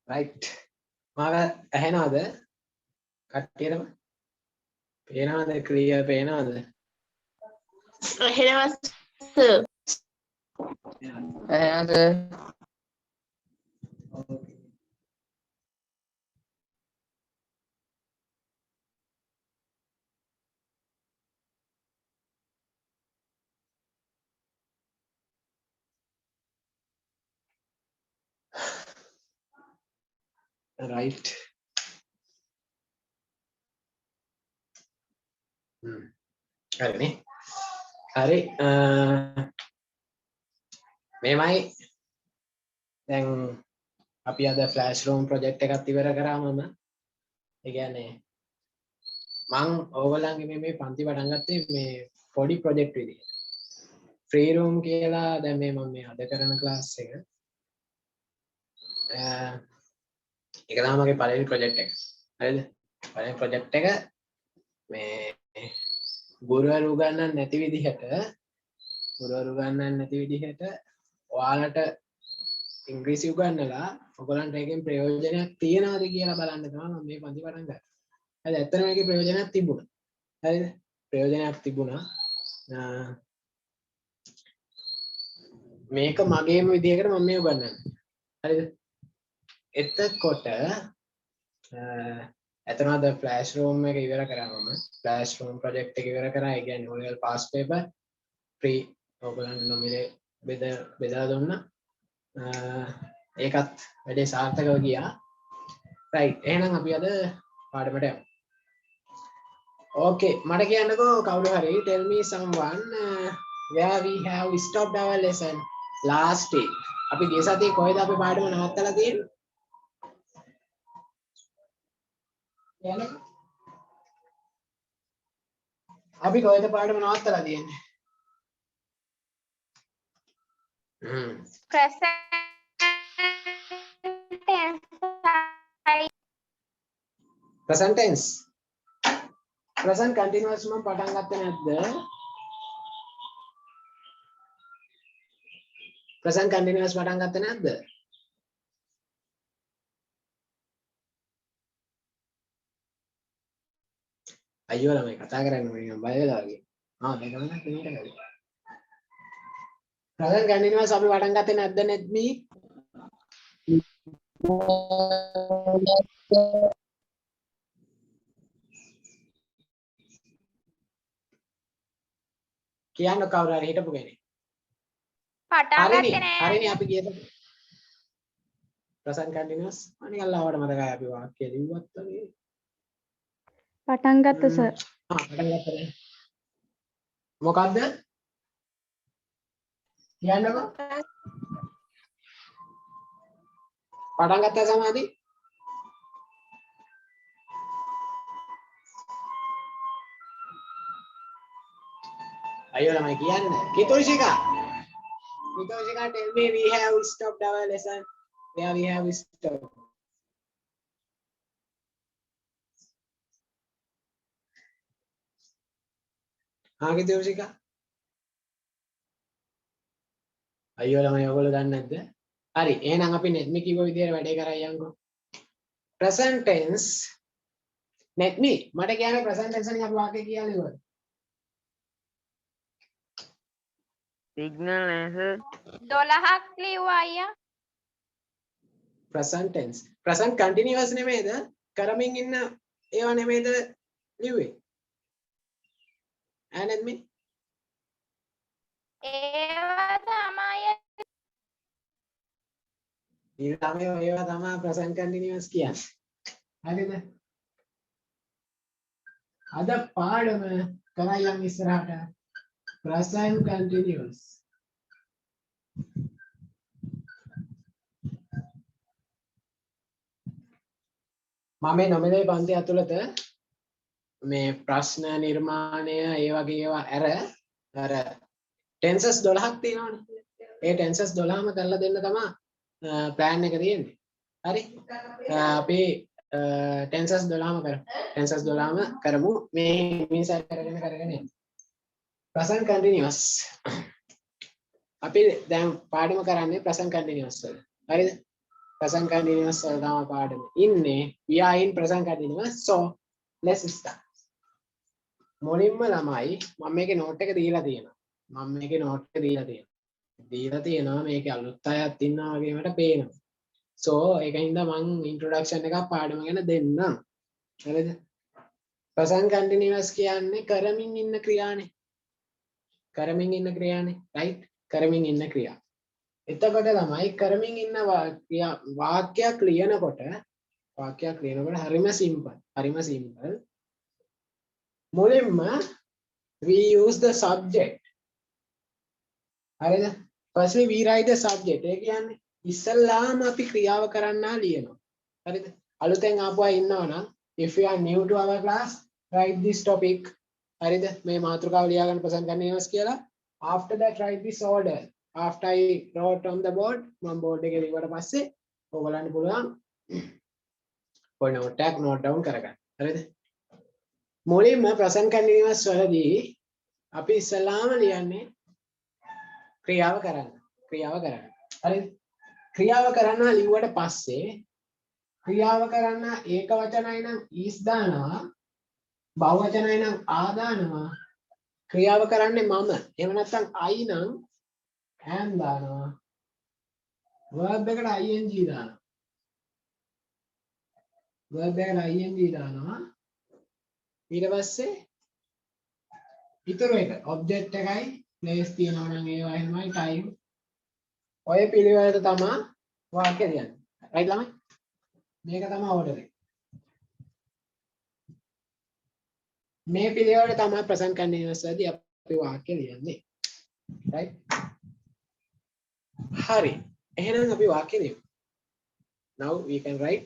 right මාව ඇහෙනවද කට්ටියටම පේනවද clear පේනවද එහෙනවා සර්. right හරිනේ හරි මේමයි දැන් අපි අද ෆ්ලෑෂ් රූම් ප්‍රොජෙක්ට් එකක් ඉවර කරා මම ඒ කියන්නේ මං ඕගොල්ලන්ගේ මේ පන්ති පටන් ගත්තේ මේ පොඩි ප්‍රොජෙක්ට් විදිහට ෆ්‍රී රූම් කියලා දැන් මේ මම මේ අද කරන ක්ලාස් එක ඒක තමයි මගේ පළවෙනි ප්‍රොජෙක්ට් එක හරිද පළවෙනි ප්‍රොජෙක්ට් එක මේ ගුරුවරු උගන්වන්න නැති විදිහට ඔයාලට ඉංග්‍රීසි උගන්වලා ඔයගලන්ට ඒකෙන් ප්‍රයෝජනයක් තියනවාද කියලා බලන්න තමයි මම මේ පන්ති පටන් ගත්තේ. හරිද? ඇත්තටම මේකේ ප්‍රයෝජනයක් තිබුණා. හරිද? ප්‍රයෝජනයක් තිබුණා. මේක මගේම විදිහකට මම මේ උගන්වන්නේ. හරිද? එතකොට ඇත්තටම ෆ්ලෑෂ් රූම් එක ඉවර කරා මම. ෆ්ලෑෂ් රූම් ප්‍රොජෙක්ට් එක ඉවර කරා. ඒ කියන්නේ ඔයගොල්ලෝ පාස් පේපර් ෆ්‍රී ඔයගොල්ලන්ට නොමිලේ බෙදලා දුන්නා. ඒකත් වැඩේ සාර්ථකව ගියා. රයිට්. එහෙනම් අපි අද පාඩමට යමු. ඕකේ. මට කියන්නකෝ කවුරු හරි tell me someone where we have stopped our lesson last week. අපි ගිය සතියේ කොහෙද අපි පාඩම නවත්තලා තියෙන්නේ? කියන්නේ අපි කොහෙද පාඩම නවත්තලා තියෙන්නේ? present tense present continuous මම පටන් ගත්තේ නැද්ද present continuous පටන් ගත්තේ නැද්ද අයියෝ ළමයි කතා කරන්නේ මම බය වෙලා වගේ මේක මම ක්ලියර් කරගන්න present continuous අපි පටන් ගත්තේ නැද්ද නෙත්මි කියන්න කවුරු හරි හිටපු කෙනෙක් පටන් ගත්තේ නෑ. හරිනේ අපි ගියද present continuous අනිකල් ආවට මතකයි අපි වාක්‍ය ලිව්වත් වගේ පටන් ගත්ත සර්. පටන් ගත්තා මොකද්ද කියන්නකෝ පටන් ගත්තා සමාධි අයියෝ ළමයි කියන්න කිතෝෂිකා tell me we have stopped our lesson where we have stopped කිතෝෂිකා අයියෝ ළමයි ඔයගොල්ලෝ දන්නේ නැද්ද හරි එහෙනම් අපි නෙත්මි කිව්ව විදිහට වැඩේ කරා යන්කෝ present tense නෙත්මි මට කියන්නේ present tense එකෙන් අපි වාක්‍ය කියලා ඉවරයි සිග්නල් නෑ 12ක් ලිව්වා අයියා. present tense present continuous නෙමෙයිද කරමින් ඉන්න ඒවා නෙමෙයිද ලිව්වේ නෙත්මි ඒවා තමයි ඊළඟ ඒවා තමයි present continuous කියන්නේ. හරිද? අද පාඩම කරයන් ඉස්සරහට present continuous. මම මේ නොමිලේ පන්ති ඇතුළත මේ ප්‍රශ්න නිර්මාණය ඒ වගේ ඒවා අර tenses 12ක් තියෙනවනේ. ඒ tenses 12ම කරලා දෙන්න තමයි plan එක තියෙන්නේ. හරි? අපි tenses 12ම කරමු. tenses 12ම කරමු. මේ මිනිසා කරගෙන යන්න. present continuous. අපි දැන් පාඩම කරන්නේ present continuous වල. හරිද? present continuous වල තමයි පාඩම ඉන්නේ. We are in present continuous. So let's start. මුලින්ම ළමයි මම මේකේ note එක දීලා තියෙනවා. මේකේ අලුත් අයත් ඉන්නවා වගේ මට පේනවා. So ඒකින්ද මම introduction එකක් පාඩම ගැන දෙන්නම්. හරිද? present continuous කියන්නේ කරමින් ඉන්න ක්‍රියානේ. right? කරමින් ඉන්න ක්‍රියා. එතකොට ළමයි කරමින් ඉන්න වාක්‍යයක් ලියනකොට හරිම simple. මුලින්ම we use the subject. හරිද? firstly we write the subject. ඒ කියන්නේ ඉස්සල්ලාම අපි ක්‍රියාව කරන්නා ලියනවා. හරිද? අලුතෙන් ආපු අය ඉන්නවනම් if you are new to our class write this topic. හරිද? මේ මාතෘකාව ලියා ගන්න present continuous කියලා. After that write this order. After I wrote on the board මම board එකේ ලියුවට පස්සේ ඔයගලන්ට පුළුවන් පොයි note එකක් note down කරගන්න. හරිද? මුලින්ම present continuous වලදී අපි ඉස්සලාම ලියන්නේ ක්‍රියාව කරන්න. හරිද? ක්‍රියාව කරන්න ලිව්වට පස්සේ ක්‍රියාව කරන්න ඒක වචනයි නම් is දානවා. බහුව වචනයි නම් ආ දානවා. ක්‍රියාව කරන්නේ මම. එහෙම නැත්නම් I නම් am දානවා. verb එකට ing දානවා. ඊට පස්සේ ඊතර එක object එකයි place තියනවා නම් ඒවා එහෙමයි time. ඔය පිළිවෙලට තමයි වාක්‍ය ලියන්නේ. right ළමයි? මේක තමයි order එක. මේ පිළිවෙලට තමයි present continuous වලදී අපි වාක්‍ය ලියන්නේ. right? හරි. එහෙනම් අපි වාක්‍ය ලියමු. Now we can write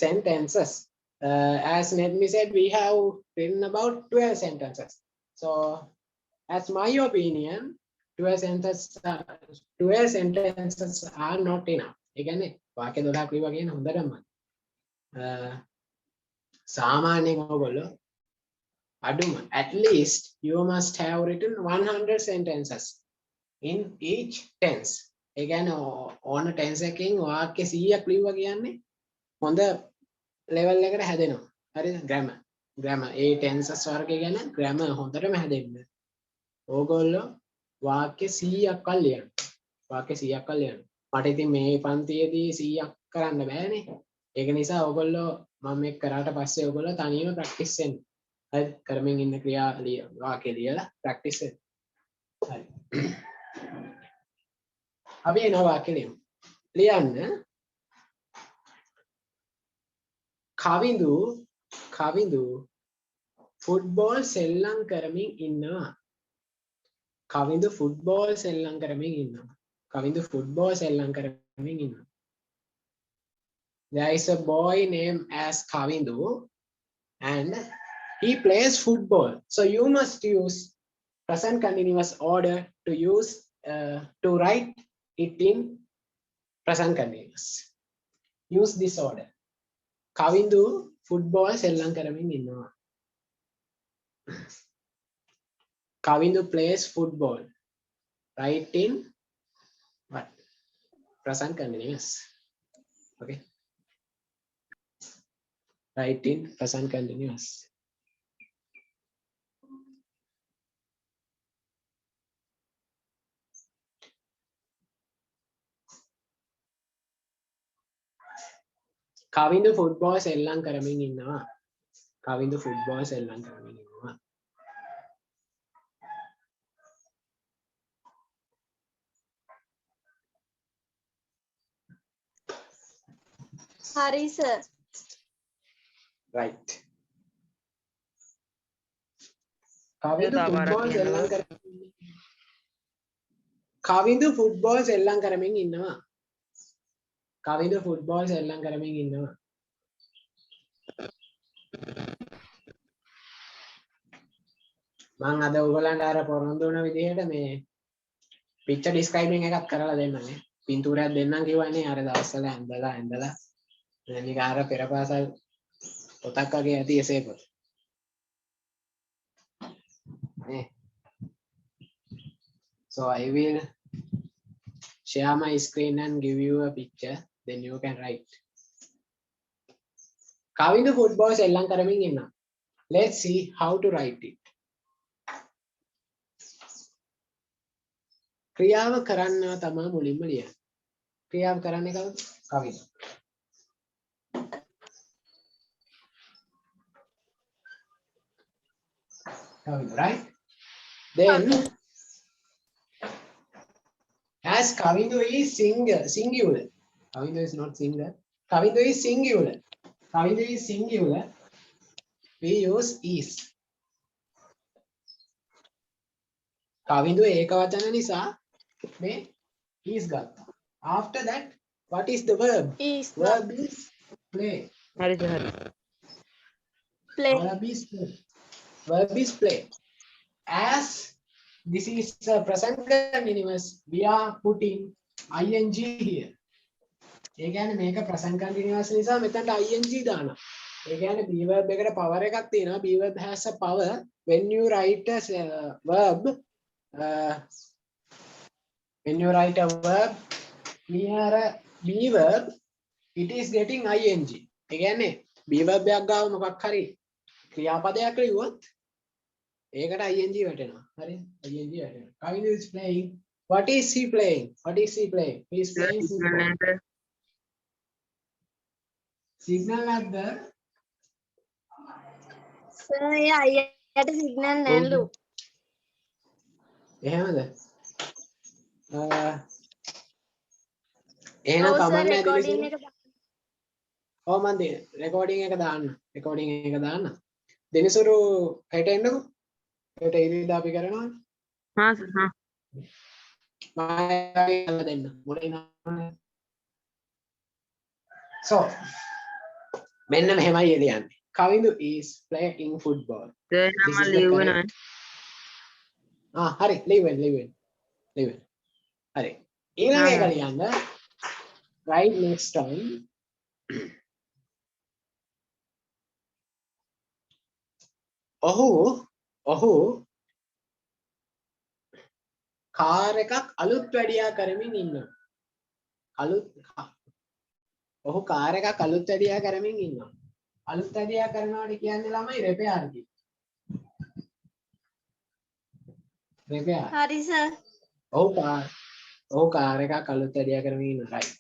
sentences. As Nedmi said, we have written about 12 sentences. So, as my opinion, 12 sentences are not enough. ඒ කියන්නේ වාක්‍ය 12ක් ලියුවා කියන හොඳටම සාමාන්‍යයෙන් ඔයගොල්ලෝ අඩුම at least you must have written 100 sentences in each tense. ඒ කියන්නේ ඕන tense එකකින් වාක්‍ය 100ක් ලියුවා කියන්නේ හොඳ level එකට හැදෙනවා. හරිද? grammar ඒ tenses වර්ගය ගැන grammar හොඳටම හැදෙන්න. ඕගොල්ලෝ වාක්‍ය 100ක් ලියන්න. මට ඉතින් මේ පන්තියේදී 100ක් කරන්න බෑනේ. ඒක නිසා ඕගොල්ලෝ මම මේක කරාට පස්සේ ඕගොල්ලෝ තනියම practice වෙන්න. හරි? කරමින් ඉන්න ක්‍රියා වාක්‍ය ලියලා practice වෙන්න. හරි. අපි එන වාක්‍ය ලියමු. ලියන්න කවිඳු ෆුට්බෝල් සෙල්ලම් කරමින් ඉන්නවා. There is a boy named as Kavindu and he plays football. So you must use present continuous order to use to write it in present continuous. Use this order. Kavindu football සෙල්ලම් කරමින් ඉන්නවා. Kavindu plays football. Write in what? Present continuous. Okay. Write in present continuous. Kavindu football සෙල්ලම් කරමින් ඉන්නවා. Hari sir. Right. Kavindu football සෙල්ලම් කරමින් ඉන්නවා. මම අද ඔයගලන්ට අර පොරොන්දු වුණ විදිහට මේ picture describing එකක් කරලා දෙන්නනේ. පින්තූරයක් දෙන්නම් කිව්වනේ අර දවස්වල ඇඳලා නිකන් අර පෙරපාසල් පොතක් වගේ ඇති එසේ පොත. So I will share my screen and give you a picture. then you can write. Kavindu footballs ellam karamin inna. Let's see how to write it. ක්‍රියාව කරන්නා තමා මුලින්ම ලියන්නේ. ක්‍රියාව කරන්නේ කවුද? කවිද. Kavindu, right? Then as Kavindu is singular. Kavindu is not singular. Kavindu is singular. Kavindu is singular. We use is. Kavindu ekavachana nisa me is gatta. After that, what is the verb? Is Verb is play. හරි හරි. play. Verb is play. Verb is play. As this is a present continuous, we are putting ing here. ඒ කියන්නේ මේක present continuous නිසා මෙතනට ing දානවා. ඒ කියන්නේ be verb එකට power එකක් තියෙනවා. Be verb has a power when you write a verb. When you write a verb near a be verb, it is getting ing. ඒ කියන්නේ be verb එකක් ගාව මොකක් හරි ක්‍රියාපදයක් ලියුවොත් ඒකට ing වැටෙනවා. හරි? ing වැටෙනවා. Kavindu is playing. What is he playing? What is he playing? He is playing football. Signal at the Sir, අයියට සිග්නල් නැල්ලු. එහෙමද? එහෙනම් කමන්නේ recording දිලිසෙන. එක ඔව් මන් රෙකෝඩින් එක දාන්න. රෙකෝඩින් එක දාන්න. දිනසුරු හෙට එන්නකෝ. හෙට ඉරිදා අපි කරනවා. හා සර් හා. මම කියලා දෙන්න. මුලින් So මෙන්න මෙහෙමයි එළියන්නේ. Kavindu is playing football. Sir This නම is the ලියුණා. හරි leave it. හරි. ඊළඟ එක ලියන්න. Right next time. ඔහු කාර් එකක් අලුත් වැඩියා කරමින් ඉන්නවා. ඔහු කාර් එකක් අලුත් වැඩියා කරමින් ඉන්නවා. අලුත් වැඩියා කරනවාට කියන්නේ ළමයි repair කියන. repair. හරි සර්. ඔහු කාර් එකක් අලුත් වැඩියා කරමින් ඉන්නවා. right.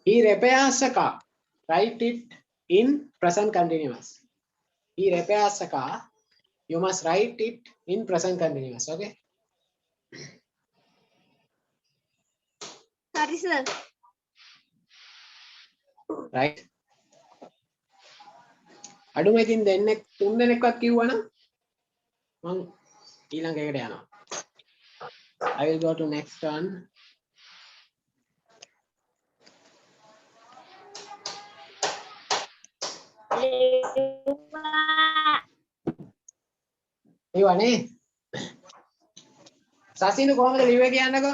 He repairs a car. Write it in present continuous. He repairs a car. You must write it in present continuous. Okay. හරි සර්. Right. අඩුම ඉතින් දෙන්නෙක් තුන් දෙනෙක්වත් කිව්වනම් මම ඊළඟ එකට යනවා. I will go to next one. ඒවනේ සසිනු කොහමද ලිව්වේ කියන්නකෝ.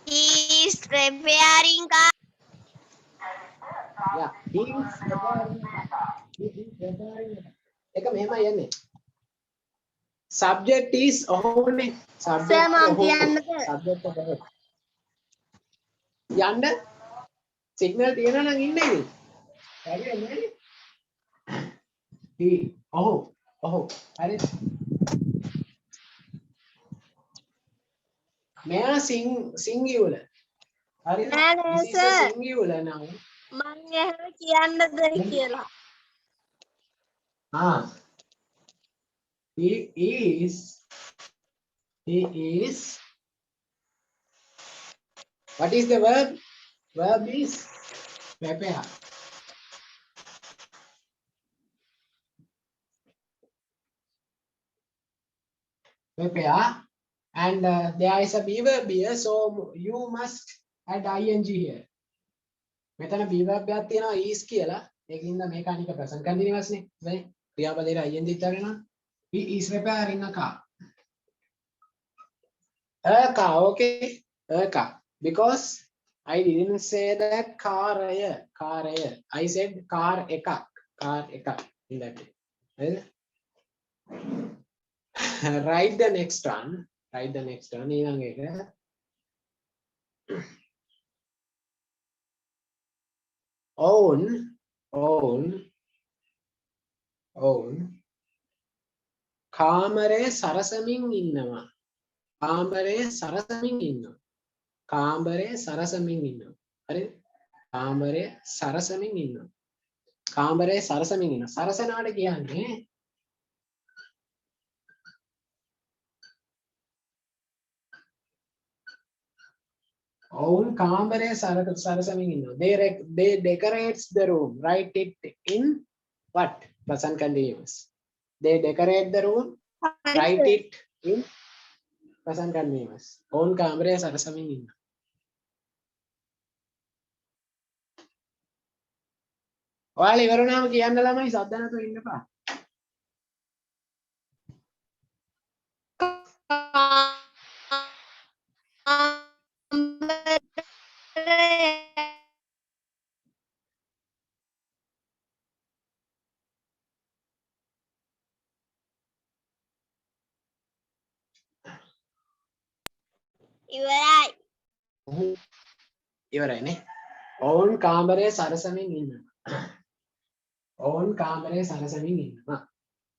He is repairing car. Yeah, he is repairing. එක මෙහෙමයි යන්නේ. Subject is ඔහුනේ. Subject Sir, මම කියන්නද? Subject එක. යන්න සිග්නල් තියෙනවා නම් ඉන්නේ ඉතින්. හරියන්නේ නේ? ඔහු හරි. මෙයා singular. හරි. නෑ නෑ This is a sir. singular now. මං එහෙම කියන්නද කියලා. He is what is the verb? Verb is repair. And there is a be verb here, so you must add ing here. මෙතන be verb එකක් තියෙනවා is කියලා. ඒකින්ද මේක අනික present continuous නේ. නේ? ක්‍රියාපදේට ing දාගෙන he is repairing a car. A car, okay? A car. Because I didn't say that car. I said car ekak. In that way. Write the next one. write the next one ඊළඟ එක ඔවුන් කාමරේ සරසමින් ඉන්නවා කාමරේ සරසමින් ඉන්නවා කාමරේ සරසමින් ඉන්නවා හරිද කාමරේ සරසමින් ඉන්නවා කාමරේ සරසමින් ඉන්නවා සරසනවාට කියන්නේ ඔවුන් කාමරේ සරසමින් ඉන්නවා they decorates the room write it in what present continuous they decorate the room write it in present continuous ඔවුන් කාමරේ සරසමින් ඉන්නවා ඔයාලා ඉවරුනාම කියන්න ළමයි සද්ද නැතුව ඉන්නපා ඉවරයි. ඉවරයිනේ ඔවුන් කාමරේ සරසමින් ඉන්නවා ඔවුන් කාමරේ සරසමින් ඉන්නවා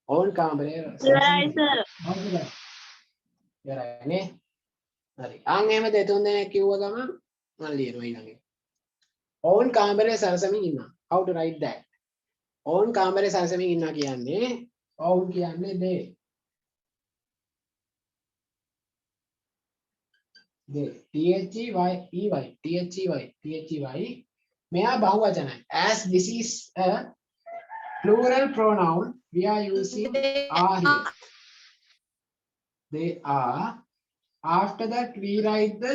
ඔවුන් කාමරේ ඉවරයි සර්. ඉවරයිනේ හරි අන් එහෙම දෙතුන් දෙනෙක් කිව්ව ගමන් මම ලියනවා ඊළඟ එක ඔවුන් කාමරේ සරසමින් ඉන්නවා how to write that ඔවුන් කාමරේ සරසමින් ඉන්නවා කියන්නේ ඔවුන් කියන්නේ they මෙයා බහුවචනයි as this is a plural pronoun we are using are here they are after that we write the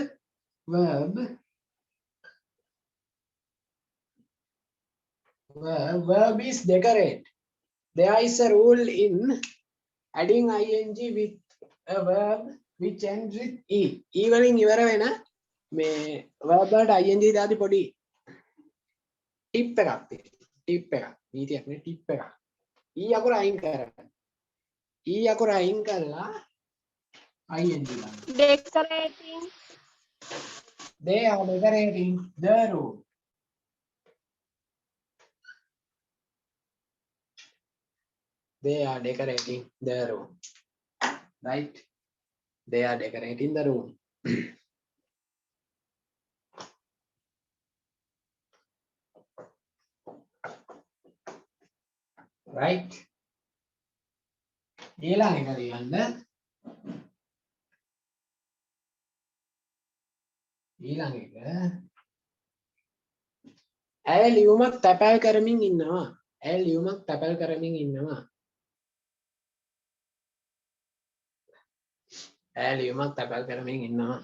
verb is decorate there is a rule in adding ing with a verb which ends with e වලින් ඉවර වෙන මේ verb වලට ing දාදි පොඩි tip එකක් තියෙනවා නීතියක් නේ ටිප් එකක් e අකුර අයින් කරන්න e අකුර අයින් කරලා ing දාන්න Decorating. they are decorating the room they are decorating the room right they are decorating the room right ඊළඟ එක ලියන්න ඊළඟ එක ඇය ලියුමක් තැපැල් කරමින් ඉන්නවා ඇය ලියුමක් තැපැල් කරමින් ඉන්නවා ඇය ලියුමක් තැපැල් කරමින් ඉන්නවා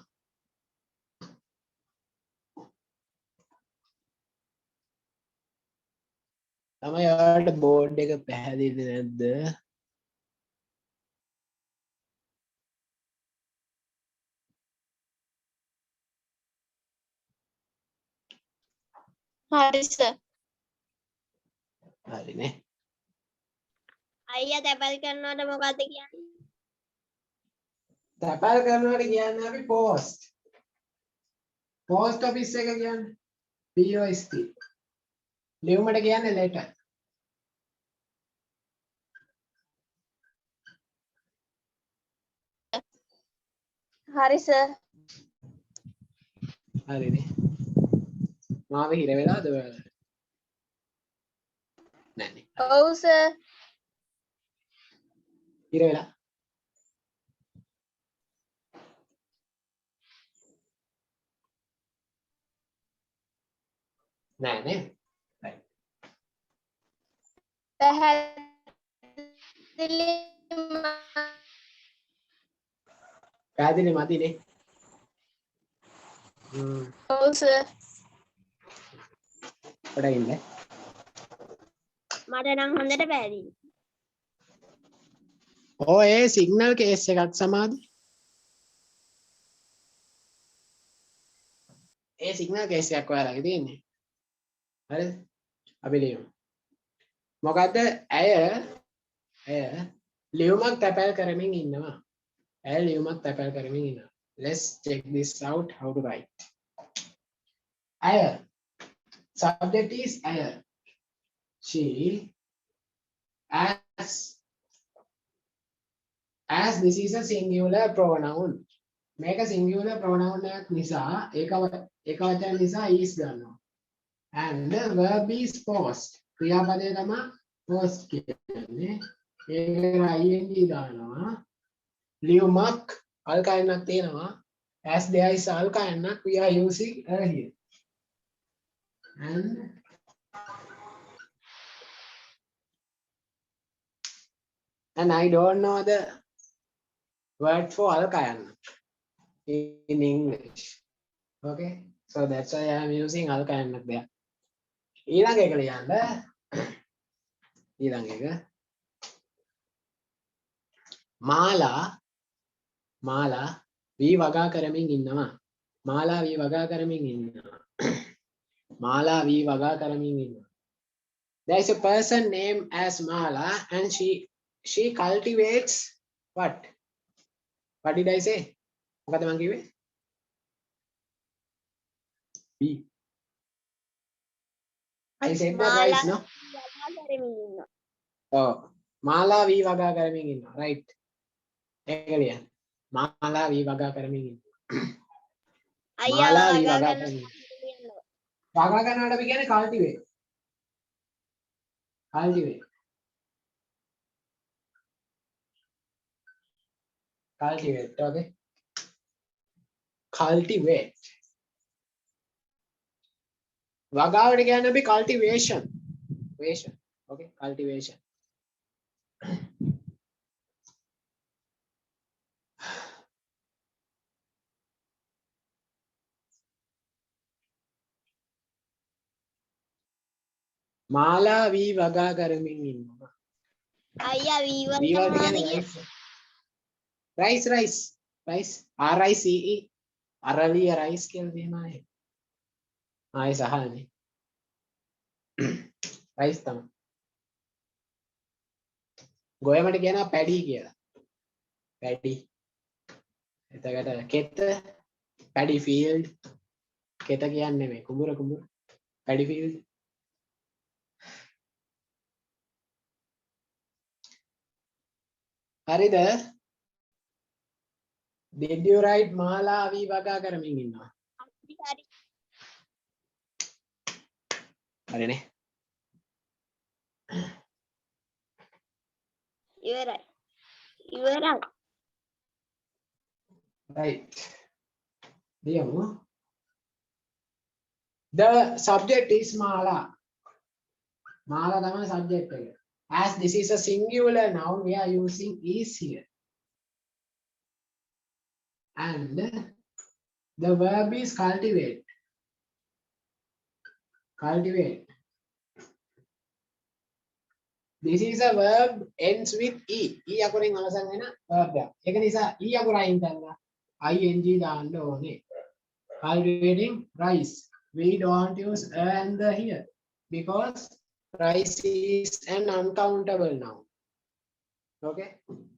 තමයි ඔයාලට බෝඩ් එක පැහැදිලි නැද්ද හරි සර්. හරිනේ අයියා තැපල් කරනවට මොකද්ද කියන්නේ? තැපැල් කරනවට කියන්නේ අපි පෝස්ට් ඔෆිස් එක කියන්නේ POST ලියුමට කියන්නේ letter හරි සර්. හරිනේ මාව හිර වෙලාද ඔයාලට නෑනේ ඔව් සර්. හිර වෙලා නෑනේ right පැහැදිලි මදිනේ ඔව් සර්. පොඩ ඉන්න මට නම් හොඳට පැහැදිලි. ඔය ඒ සිග්නල් කේස් එකක් සමාදි ඒ සිග්නල් කේස් එකක් ඔයාලගේ තියෙන්නේ හරිද අපි ලියමු මොකද්ද ඇය ලියුමක් තැපැල් කරමින් ඉන්නවා ඇල් ලියුමක් තැපැල් කරමින් ඉන්නවා. Let's check this out how to write. Ayah. Subject is Ayah. She as this is a singular pronoun. Make a singular pronoun එකක් නිසා ඒක වචන නිසා is ගන්නවා. And the verb is post. ක්‍රියාපදය තමයි post කියන්නේ. ඒකට ing දානවා. ලියුමක් අල්කයන්ක් තියෙනවා. As there is අල්කයන්ක් we are using a here. And I don't know the word for alkayan in English. Okay, so that's why I am using alkayan there. ඊළඟ එක ලියන්න. ඊළඟ එක මාලා වී වගා කරමින් ඉන්නවා. මාලා වී වගා කරමින් ඉන්නවා. මාලා වී වගා කරමින් ඉන්නවා. There is a person named as Mala and she cultivates what? What did I say? මොකද මං කිව්වේ? B. I said that right, no? Oh, මාලා වී වගා කරමින් ඉන්නවා. Right. ඒක ලියන්න. මාලා වී වගා කරමින් ඉන්නවා. මාලා වී වගා කරමින් ඉන්නවා. වගා කරනවට අපි කියන්නේ cultivate. Cultivate. Cultivate, okay. Cultivate. වගාවට කියන්නේ අපි cultivation. Okay, cultivation. මාලා වී වගා කරමින් ඉන්නවා. අයියා වී වලට කියන්නේ rice. rice RICE අරලිය rice කියලා තියෙනවා නේ. ආයි සහල්නේ. rice තමයි. ගොයමට කියනවා පැඩි කියලා. පැඩි. එතකොට කෙත පැඩි ෆීල්ඩ් කෙත කියන්නේ මේ කුඹුර පැඩි ෆීල්ඩ්. හරිද? Did you write මාලා වී වගා කරමින් ඉන්නවා? හරිනේ. ඉවරයි. Right. ලියමු. The subject is Mala. Mala තමයි subject එක. As this is a singular noun, we are using is here. And the verb is cultivate. Cultivate. This is a verb ends with e. E අකුරෙන් අවසන් වෙන verb එකක්. ඒක නිසා e අකුර අයින් කරලා ing දාන්න ඕනේ. Cultivating rice. We don't use and the here because rice is an uncountable noun. Okay,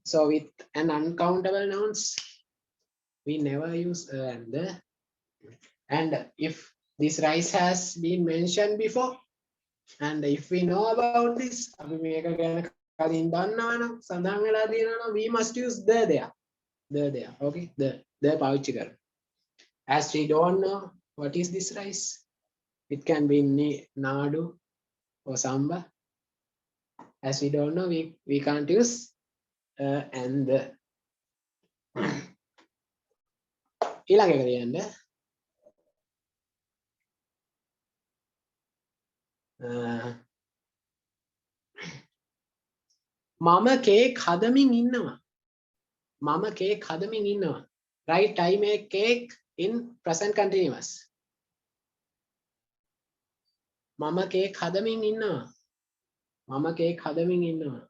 so with an uncountable nouns we never use and the. And if this rice has been mentioned before and if we know about this අපි මේක ගැන කලින් දන්නවනම් සඳහන් වෙලා තියෙනවා we must use the there. Okay, the පාවිච්චි කරමු. As we don't know what is this rice, it can be nadu or samba. As we don't know, we can't use and the. ඊළඟ එක ලියන්න. මම කේක් හදමින් ඉන්නවා. Right, I make cake in present continuous. මම cake හදමින් ඉන්නවා. මම cake හදමින් ඉන්නවා.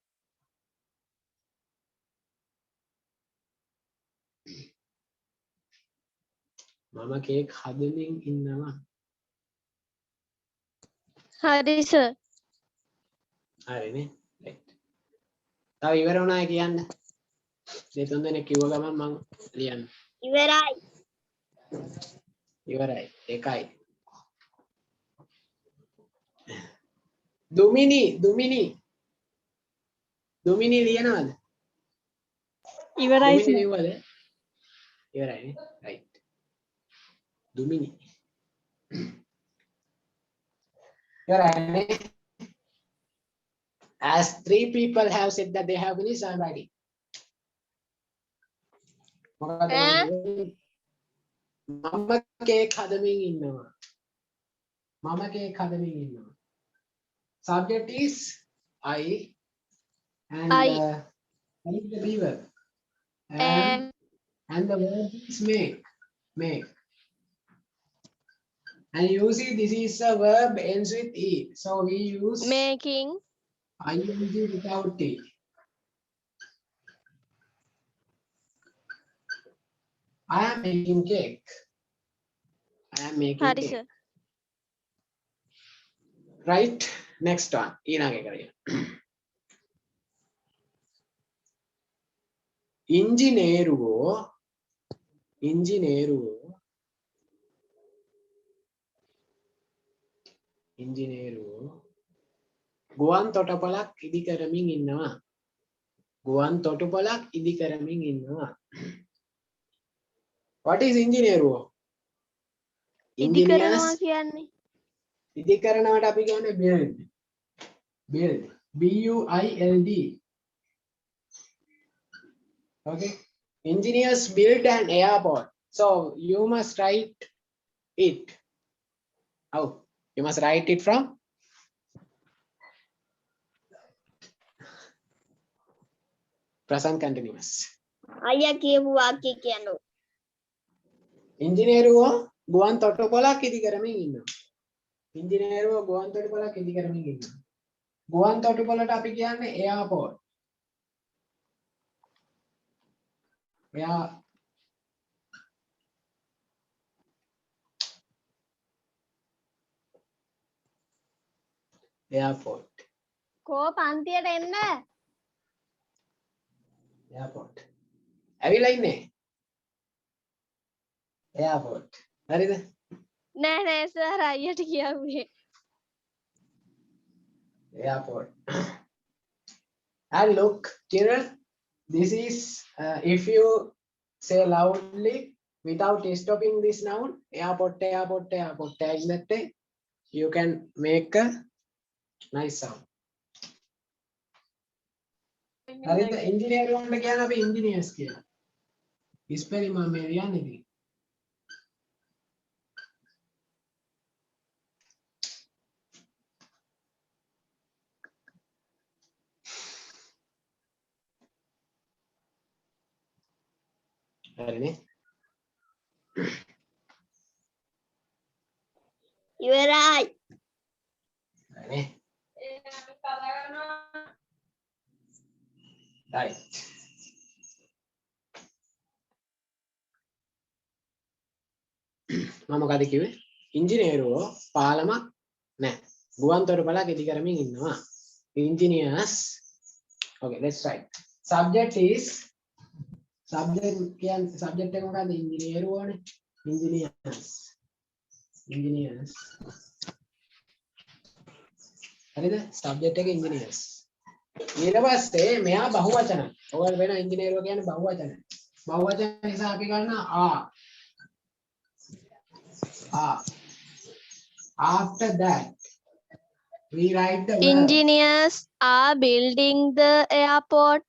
හරි සර්. හරිනේ. right. තව ඉවර වුණා කියන්න. දෙතුන් දෙනෙක් කිව්ව ගමන් මං ලියන්න. ඉවරයි. ඉවරයි. එකයි. දුමිනි ලියනවද? ඉවරයි දුමිනි සර්. ලිව්වද? ඉවරයි නේ. right. දුමිනි. ඉවරයි. As 3 people have said that they have finished, I'm writing. මොකද මම කේක් හදමින් ඉන්නවා. මම කේක් හදමින් ඉන්නවා. Subject is I and I. what is the B verb? And And the verb is make. And you see this is a verb ends with E. So we use making. ing without T. I am making cake. I am making හරි cake. Sir. Right? Next one. ඊළඟ එක කරගෙන. ඉංජිනේරුවෝ ගුවන් තොටුපළක් ඉදි කරමින් ඉන්නවා. ගුවන් තොටුපළක් ඉදි කරමින් ඉන්නවා. What is ඉංජිනේරුවෝ? ඉදි කරනවා Engineers කියන්නේ. ඉදි කරනවට අපි කියන්නේ build. Build. B-U-I-L-D. Okay. Engineers build an airport. So you must write it. How? You must write it from present continuous. අයියා කියපු වාක්‍ය කියන්න. ඉංජිනේරුවෝ ගුවන් තොටුපළක් ඉදි කරමින් ඉන්නවා. ඉංජිනේරුවෝ ගුවන් තොටුපළක් ඉදි කරමින් ඉන්නවා. ගුවන් තොටුපළට අපි කියන්නේ airport. Airport. කෝ පන්තියට එන්න. Airport. ඇවිල්ලා ඉන්නේ. Airport. හරිද? නෑ නෑ sir අයියට කියුවේ. Airport. And look, children, this is if you say loudly without stopping this noun, airport, airport, airport, like that, you can make a nice sound. හරිද? engineer වුණා කියන අපි engineers කියලා. ඉස්පෙලින් මම මේ ලියන්නේ ඉතින්. හරිනේ. ඉවරයි. හරිනේ. Right. මම මොකද කිව්වේ? ඉංජිනේරුවෝ පාලමක් නැහැ. ගුවන් තොටුපළක් ඉදි කරමින් ඉන්නවා. Engineers. Okay, let's try. Subject is subject එක මොකද්ද? ඉංජිනේරුවෝනේ. Engineers. හරිද? subject එක engineers. ඊට පස්සේ මෙයා බහුවචන. ඔයගොල්ලෝ වෙන ඉංජිනේරුවෝ කියන්නේ බහුවචන. බහුවචන නිසා අපි ගන්නවා are. After that, we write the verb. Engineers are building the airport.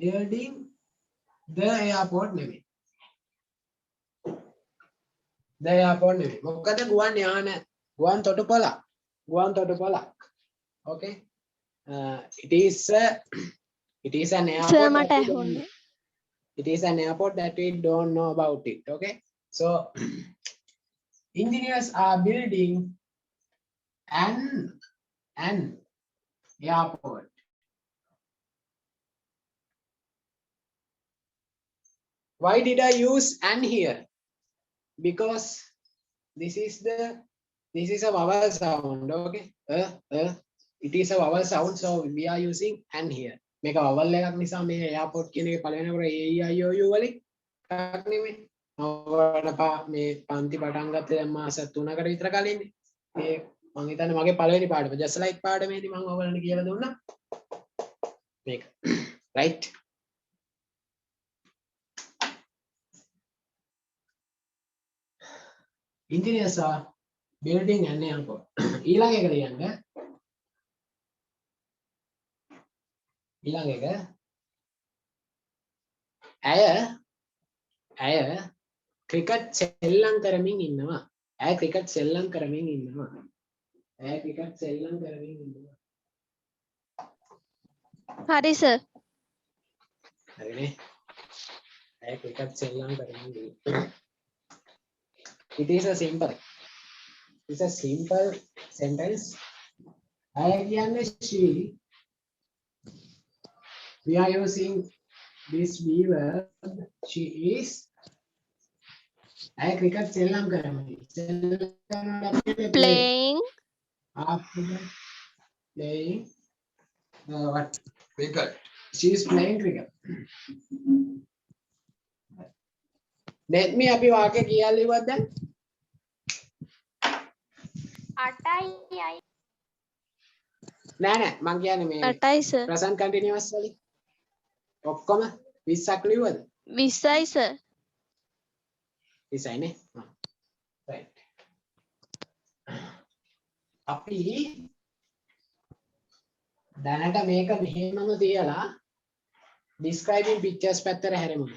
Building the airport නෙමෙයි. The airport නෙමෙයි. මොකද ගුවන් යාන ගුවන් තොටුපළක්. Okay. It is an airport. Sir that මට we don't ඇහුන්නේ. know. It is an airport that we don't know about it. Okay. So engineers are building an airport. Why did I use an here? Because this is a vowel sound. Okay. It is a vowel sound, so we are using an here. මේක වවල් එකක් නිසා මේ airport කියන එක පළවෙනි කොට AEIOU වලින් එකක් නෙමෙයි. මේ පන්ති පටන් ගත්තේ දැන් මාස 3කට විතර කලින්. මේ මම හිතන්නේ මගේ පළවෙනි පාඩම just like පාඩමේදී මම ඔයගලන්ට කියලා දුන්නා. මේක. right. Engineers are building an airport. ඊළඟ එක ලියන්න. ඊළඟ එක ඇය ක්‍රිකට් සෙල්ලම් කරමින් ඉන්නවා. ඇය ක්‍රිකට් සෙල්ලම් කරමින් ඉන්නවා. ඇය ක්‍රිකට් සෙල්ලම් කරමින් ඉන්නවා. හරි සර්. හරිනේ. ඇය ක්‍රිකට් සෙල්ලම් කරමින් ඉන්නවා. It is a simple. It's a simple sentence. ඇය කියන්නේ she. We are using this verb. She is. ඇය ක්‍රිකට් සෙල්ලම් කරමින්. සෙල්ලම් කරනවා Playing after playing what? Cricket. She is playing cricket. Let me අපි වාක්‍ය කියලා ඉවද්ද දැන්? 8යි නෑ මං කියන්නේ මේ 8යි සර්. present continuous වලින් ඔක්කොම 20ක් ලියුවද? 20යි සර්. 20යි නේ. right. අපි දැනට මේක මෙහෙමම තියලා describing pictures පැත්තට හැරෙමු.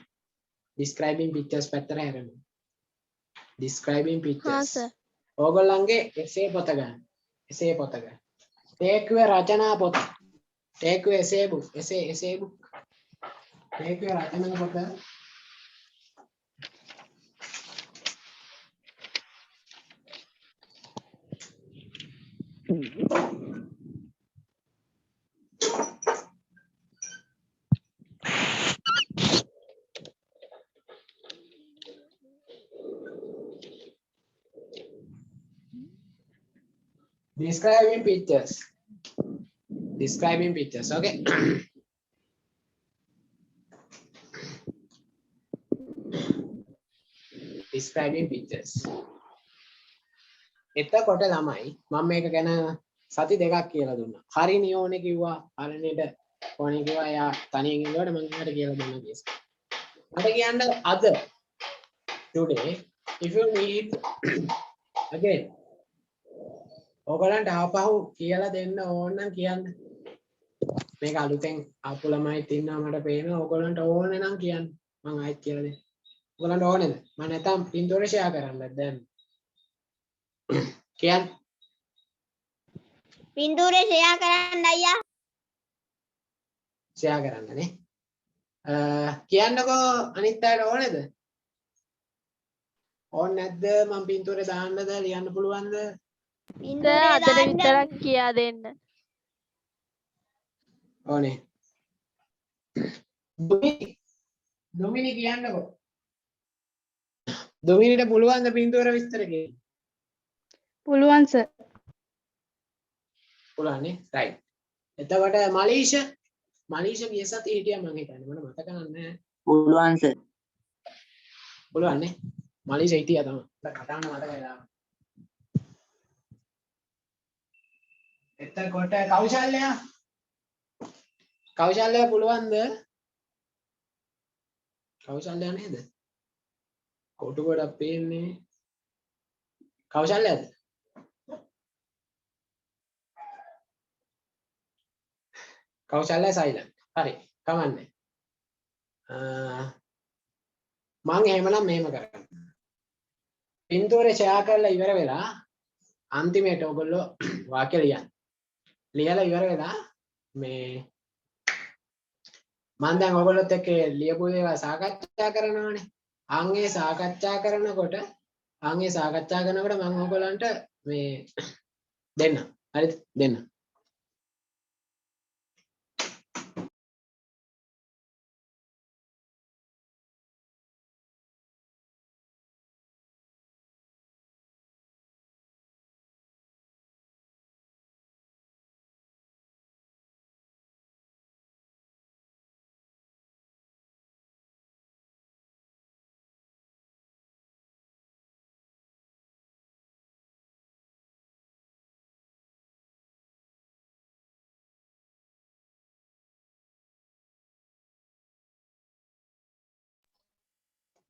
describing pictures පැත්තට හැරෙමු. describing හා pictures. සර්. ඕගොල්ලන්ගේ essay පොත ගන්න. essay පොත ගන්න. තේක්කුව රචනා පොත. තේක්කුව essay book. essay book. තේක්කුව රචනා පොත. Describing pictures. Describing pictures. Okay. Describing pictures. එතකොට ළමයි මම මේක ගැන සති දෙකක් කියලා දුන්නා. හරිනේ ඕනේ කිව්වා. හරිනේට ඕනේ කිව්වා. එයා තනියෙන් ඉන්නකොට මම එයාට කියලා දුන්නා කේස්. මට කියන්න අද today if you need again ඔයගලන්ට ආපහු කියලා දෙන්න ඕන නම් කියන්න. මේක අලුතෙන් ආපු ළමයිත් ඉන්නවා මට පේනවා. ඔයගලන්ට ඕනේ නම් කියන්න. මම ආයෙත් කියලා දෙන්න. ඔයගලන්ට ඕනේද? මම නැත්තම් පින්තූරේ ෂෙයා කරන්නත් දැන්. කියන්න. පින්තූරේ ෂෙයා කරන්න අයියා. ෂෙයා කරන්න නේ. කියන්නකෝ අනිත් අයට ඕනේද? ඕනේ නැද්ද? මම පින්තූරේ දාන්නද ලියන්න පුළුවන්ද? සර් අදට විතරක් කියා දෙන්න. ඕනේ. දුමිනි කියන්නකෝ. දුමිනිට පුළුවන් ද පින්තූර විස්තර කියන්න? පුළුවන් සර්. පුළුවන් නේ. right. එතකොට මලීෂ ගිය සතියේ හිටියා මම හිතන්නේ. මට මතක නැහැ. පුළුවන් සර්. පුළුවන් නේ. මලීෂ හිටියා තමයි. මට කතාවන මතකයි දාන්න. එතකොට කෞශල්‍ය පුළුවන්ද? කෞශල්‍ය නේද? කොටු ගොඩක් පේන්නේ. කෞශල්‍යද? කෞශල්‍ය සයිලන්ට්. හරි. කමන්නේ. මම එහෙමනම් මෙහෙම කරගන්න. පින්තූරේ ෂෙයා කරලා ඉවර වෙලා අන්තිමේට ඔයගොල්ලෝ වාක්‍ය ලියන්න. ලියලා ඉවර වෙලා මේ මම දැන් ඔයගොල්ලොත් එක්ක ලියපු ඒවා සාකච්ඡා කරනවානේ. අංගේ සාකච්ඡා කරනකොට මම ඔයගොල්ලන්ට මේ දෙන්න. හරිද? දෙන්න.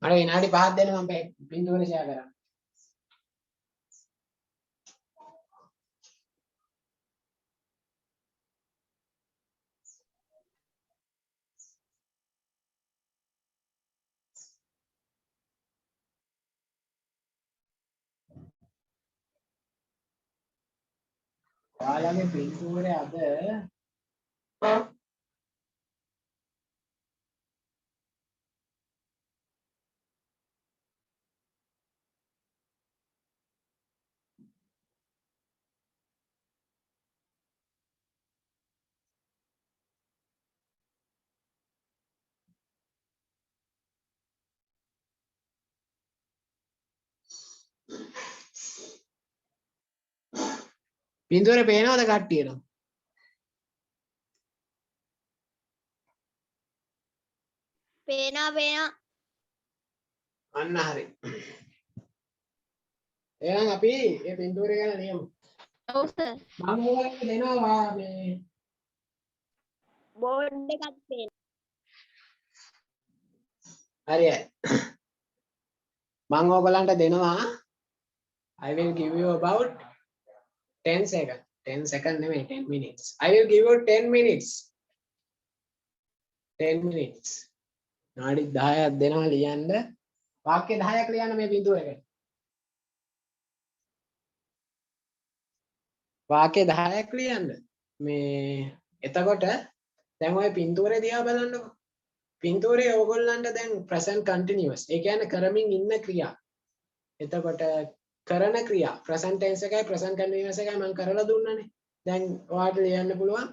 මට විනාඩි 5ක් දෙන්න මම පින්තූරේ ෂෙයා කරන්න. ඔයාලගේ පින්තූරේ අද පින්තූරේ පේනවද කට්ටියට? පේනවා. අන්න හරි. එහෙනම් අපි මේ පින්තූරය ගැන ලියමු. ඔව් සර්. මම ඔයාලට දෙනවා මේ බෝඩ් එකක් පේනවා. හරියයි. මම ඔයගලන්ට දෙනවා I will give you about 10 seconds. 10 seconds නෙමෙයි 10 minutes. I will give you 10 minutes. 10 minutes. නාඩි 10ක් දෙනවා ලියන්න. වාක්‍ය 10ක් ලියන්න මේ පින්තූරෙකට. වාක්‍ය 10ක් ලියන්න. මේ එතකොට දැන් ඔය පින්තූරේ දිහා බලන්නකො. පින්තූරේ ඕගොල්ලන්ට දැන් present continuous. ඒ කියන්නේ කරමින් ඉන්න ක්‍රියා. එතකොට කරන ක්‍රියා present tense එකයි present continuous එකයි මම කරලා දුන්නානේ. දැන් ඔයාලට ලියන්න පුළුවන්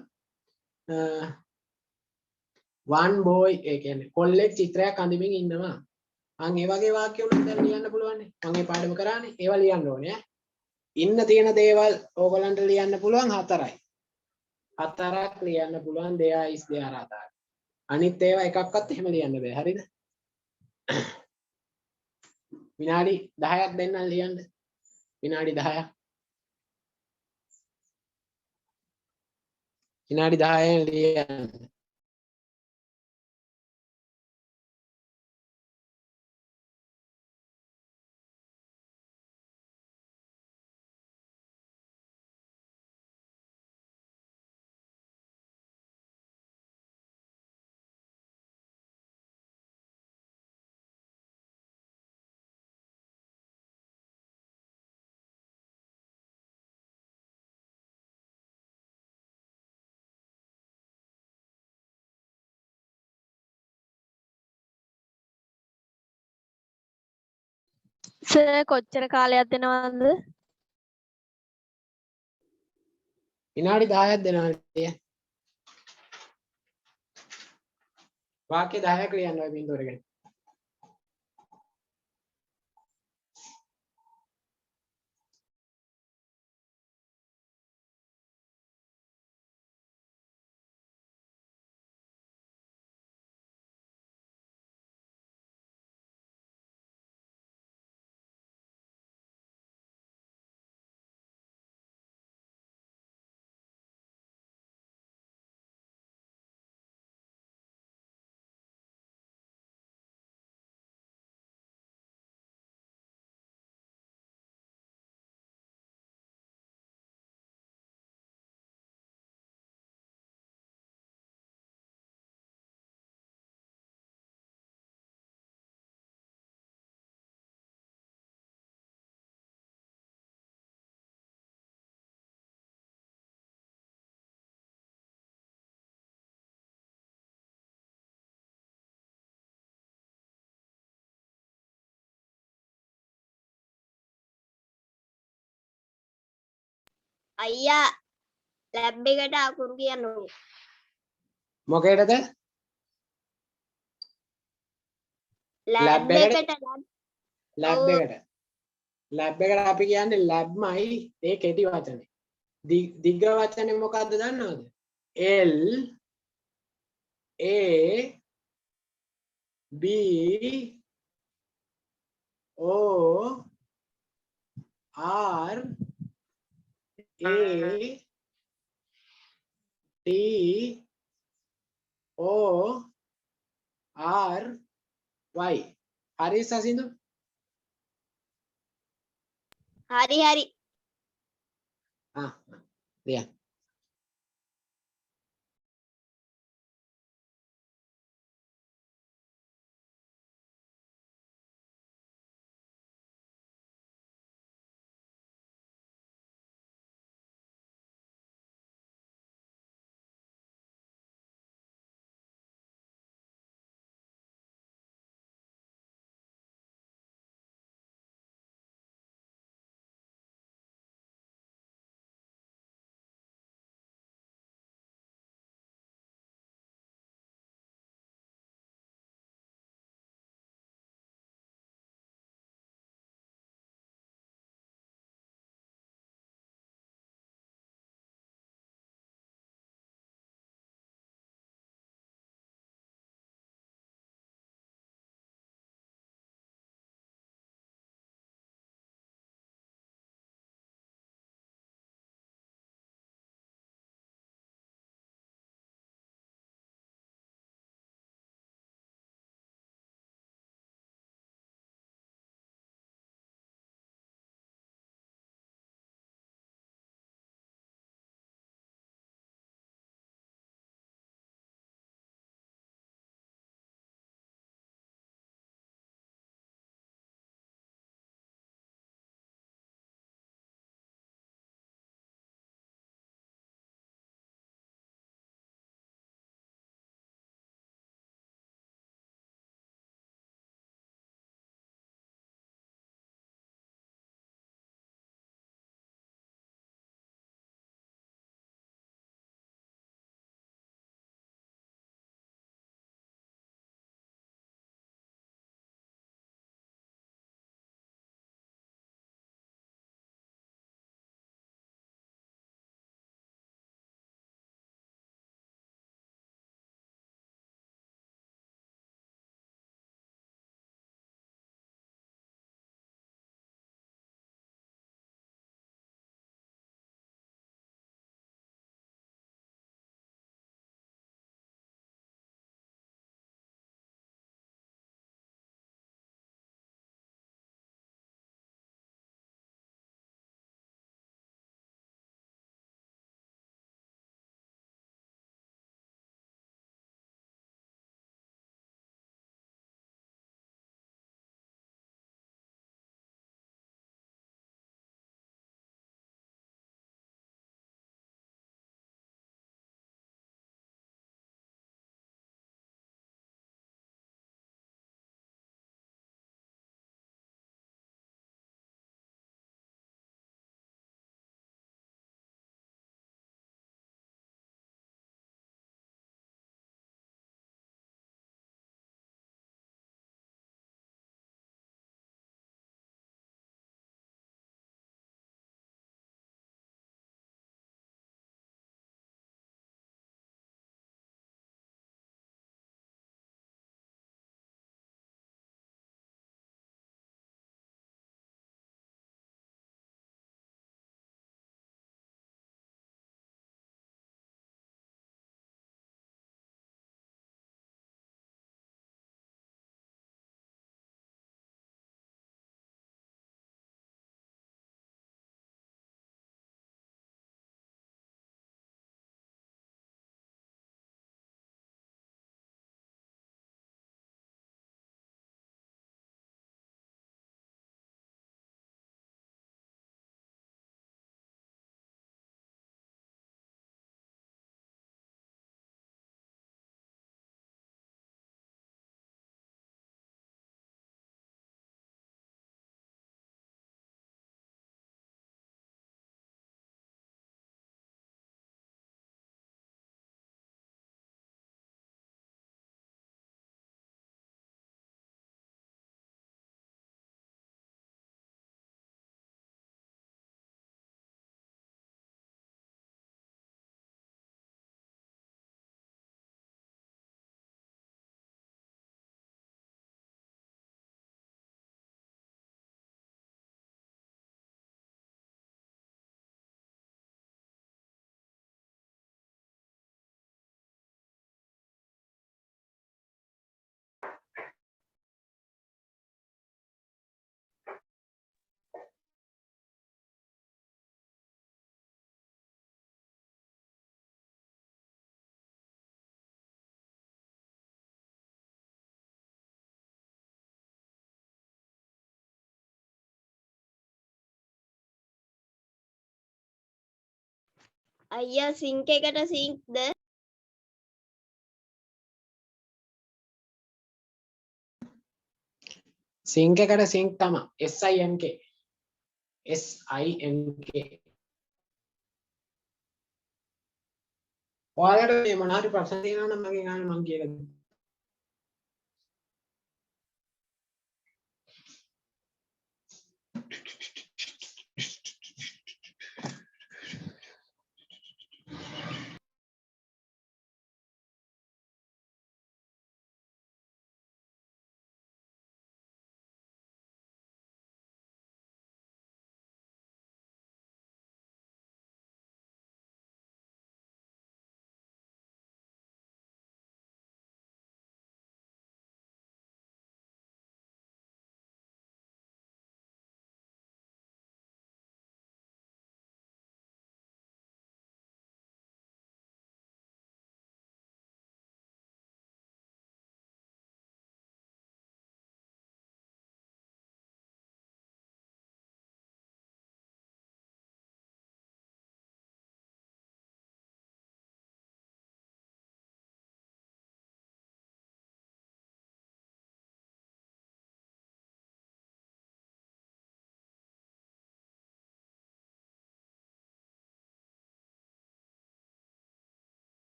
one boy ඒ කියන්නේ කොල්ලෙක් චිත්‍රයක් අඳිමින් ඉන්නවා. අන් ඒ වගේ වාක්‍ය උනත් දැන් ලියන්න පුළුවන් නේ. මම මේ පාඩම කරානේ. ඒවා ලියන්න ඕනේ ඈ. ඉන්න තියෙන දේවල් ඕගොල්ලන්ට ලියන්න පුළුවන් 4යි. 4ක් ලියන්න පුළුවන් there is there are. අනිත් ඒවා එකක්වත් එහෙම ලියන්න බෑ. හරිද? විනාඩි 10ක් දෙන්නම් ලියන්න. විනාඩි 10ක්. විනාඩි 10න් ලියන්න. සර් කොච්චර කාලයක් දෙනවද? විනාඩි 10ක් දෙනවා ලියන්න. වාක්‍ය 10ක් ලියන්න ඔය බින්දුවරගෙන. අයියා ලැබ් එකට අකුරු කියන්න ඕනේ. මොකේදද? ලැබ් එකට ලැබ් එකට. ලැබ් එකට අපි කියන්නේ ලැබ්මයි ඒ කෙටි වචනේ. දිග්ග වචනේ මොකක්ද දන්නවද? L A B O R A T O R Y. හරි සසිඳු හරි හරි ලියන්න අයියා සිංක් එකට සිංක්ද සිංක් එකට සිංක් තමයි SINK SINK ඔයාලට මේ මොනවා හරි ප්‍රශ්න තියෙනවා නම් මගෙන් අහන්න මම කියලා දෙන්නම්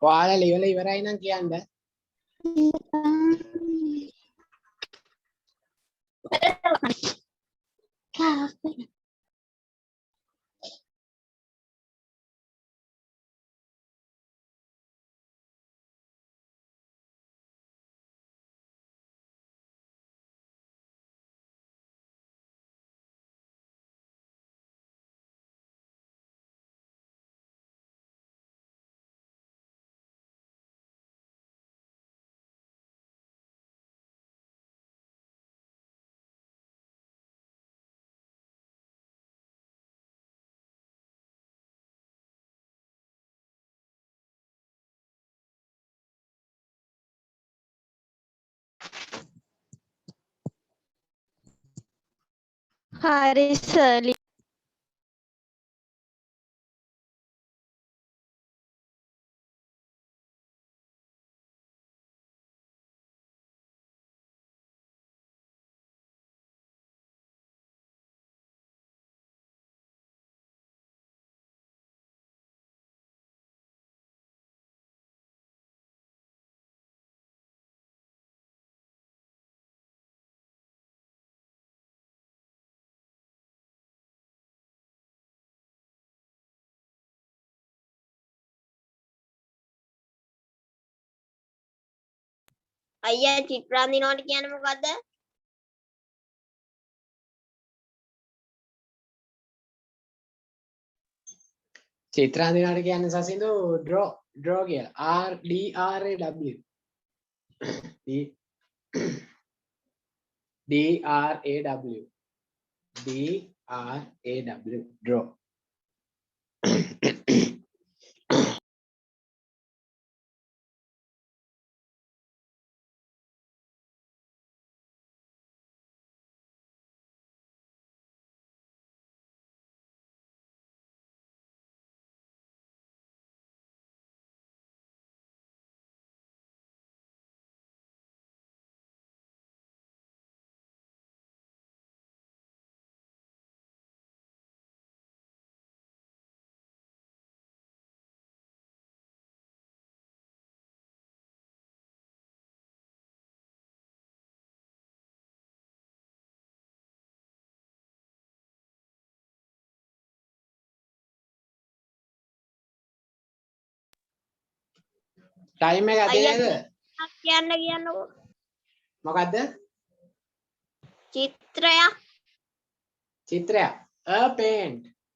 ඔයාලා ලියලා ඉවරයි නම් කියන්න හරි සර්. අයියා චිත්‍රාන් දිනවට කියන්නේ මොකද්ද? චිත්‍රාන්දිනාට කියන්නේ සසින්දු draw කියලා DRAW DRAW draw. ටයිම් එක ඇති අයියා නේද? කියන්නකෝ. මොකද්ද? චිත්‍රයක්. චිත්‍රයක්. A paint.